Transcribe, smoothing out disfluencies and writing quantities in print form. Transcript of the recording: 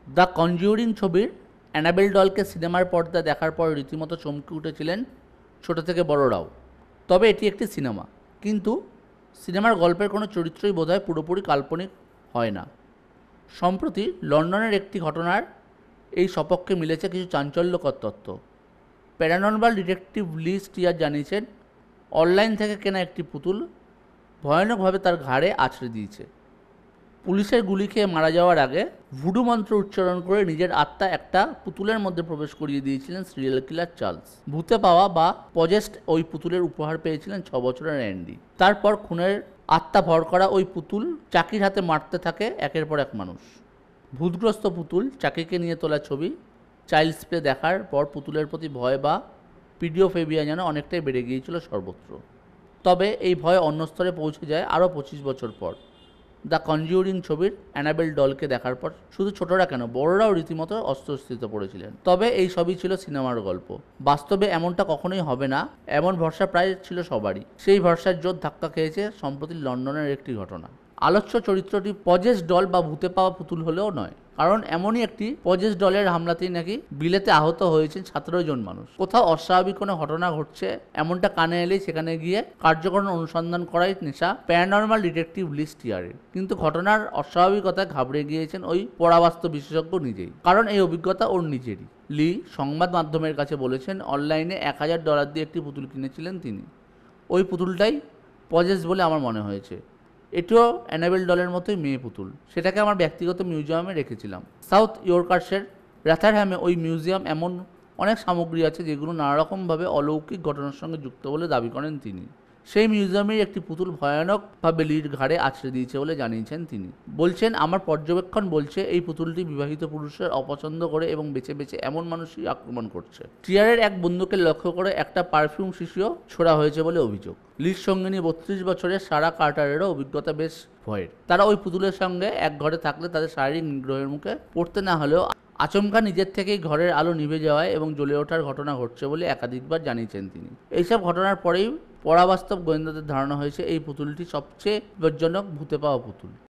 The conjuring ছবির enable ডলকে সিনেমার পর্দায় দেখার পর রীতিমতো চমকে উঠেছিলেন ছোট থেকে বড়রাও। তবে এটি একটি সিনেমা, কিন্তু সিনেমার গল্পের কোনো চরিত্রই বোধহয় পুরোপুরি কাল্পনিক হয় না। সম্প্রতি লন্ডনের একটি ঘটনার এই সপক্ষে মিলেছে কিছু চাঞ্চল্যকর তথ্য। প্যারানর্মাল ডিটেকটিভ লি স্টিয়ার জানিয়েছেন, অনলাইন থেকে কেনা একটি পুতুল ভয়ানকভাবে তার ঘাড়ে আছড়ে দিয়েছে। পুলিশের গুলি খেয়ে মারা যাওয়ার আগে ভুডু মন্ত্র উচ্চারণ করে নিজের আত্মা একটা পুতুলের মধ্যে প্রবেশ করিয়ে দিয়েছিলেন সিরিয়াল কিলার চার্লস। ভূতে পাওয়া বা পজেস্ট ওই পুতুলের উপহার পেয়েছিলেন 6 বছরের অ্যান্ডি। তারপর খুনের আত্মা ভর করা ওই পুতুল চাকির হাতে মারতে থাকে একের পর এক মানুষ। ভূতগ্রস্ত পুতুল চাকিকে নিয়ে তোলা ছবি, চাইল্ডস প্লে দেখার পর পুতুলের প্রতি ভয় বা পিডিওফেবিয়া যেন অনেকটাই বেড়ে গিয়েছিল সর্বত্র। তবে এই ভয় অন্য স্তরে পৌঁছে যায় আরও 25 বছর পর। দ্য কনজিউরিং ছবির অ্যানাবেল ডলকে দেখার পর শুধু ছোটরা কেন, বড়রাও রীতিমতো অস্বস্তিতে পড়েছিলেন। তবে এই সবই ছিল সিনেমার গল্প। বাস্তবে এমনটা কখনোই হবে না, এমন ভরসা প্রায় ছিল সবারই। সেই ভরসার জোর ধাক্কা খেয়েছে সম্প্রতি লন্ডনের একটি ঘটনা। আলোচ্য চরিত্রটি পজেস ডল বা ভূতে পাওয়া পুতুল হলেও নয়, কারণ এমনই একটি পজেস ডলের হামলাতেই নাকি বিলেতে আহত হয়েছেন 17 জন মানুষ। কোথাও অস্বাভাবিক কোনো ঘটনা ঘটছে এমনটা কানে এলেই সেখানে গিয়ে কার্যকর অনুসন্ধান করাই নেশা প্যারানর্মাল ডিটেকটিভ লি স্টিয়ারের। কিন্তু ঘটনার অস্বাভাবিকতায় ঘাবড়ে গিয়েছেন ওই পরাবাস্তব বিশেষজ্ঞ নিজেই, কারণ এই অভিজ্ঞতা ওর নিজেরই। লি সংবাদ মাধ্যমের কাছে বলেছেন, অনলাইনে $1000 দিয়ে একটি পুতুল কিনেছিলেন তিনি। ওই পুতুলটাই পজেস বলে আমার মনে হয়েছে। এটিও অ্যানাবেল ডলের মতোই মেয়ে পুতুল। সেটাকে আমার ব্যক্তিগত মিউজিয়ামে রেখেছিলাম। সাউথ ইয়র্কারশায়ার রাথারহ্যামে ওই মিউজিয়াম এমন অনেক সামগ্রী আছে যেগুলো নানারকমভাবে অলৌকিক ঘটনার সঙ্গে যুক্ত বলে দাবি করেন তিনি। সেই মিউজিয়ামের একটি পুতুল ভয়ানকভাবে লির ঘাড়ে আছড়ে দিয়েছে বলে জানিয়েছেন তিনি। বলছেন, আমার পর্যবেক্ষণ বলছে এই পুতুলটি বিবাহিত পুরুষের অপছন্দ করে এবং বেছে বেছে এমন মানুষই আক্রমণ করছে। টিয়ারের এক বন্ধুকে লক্ষ্য করে একটা পারফিউম শিশিও ছোড়া হয়েছে বলে অভিযোগ। লির সঙ্গিনী 32 বছরের সারা কার্টারেরও অভিজ্ঞতা বেশ ভয়ের। তারা ওই পুতুলের সঙ্গে এক ঘরে থাকলে তাদের শারীরিক নিগ্রহের মুখে পড়তে না হলেও আচমকা নিজের থেকেই ঘরের আলো নিভে যাওয়ায় এবং জ্বলে ওঠার ঘটনা ঘটছে বলে একাধিকবার জানিয়েছেন তিনি। এইসব ঘটনার পরেই পরাবাস্তব গোয়েন্দাদের ধারণা হয়েছে এই পুতুলটি সবচেয়ে বিপজ্জনক ভূতে পাওয়া পুতুল।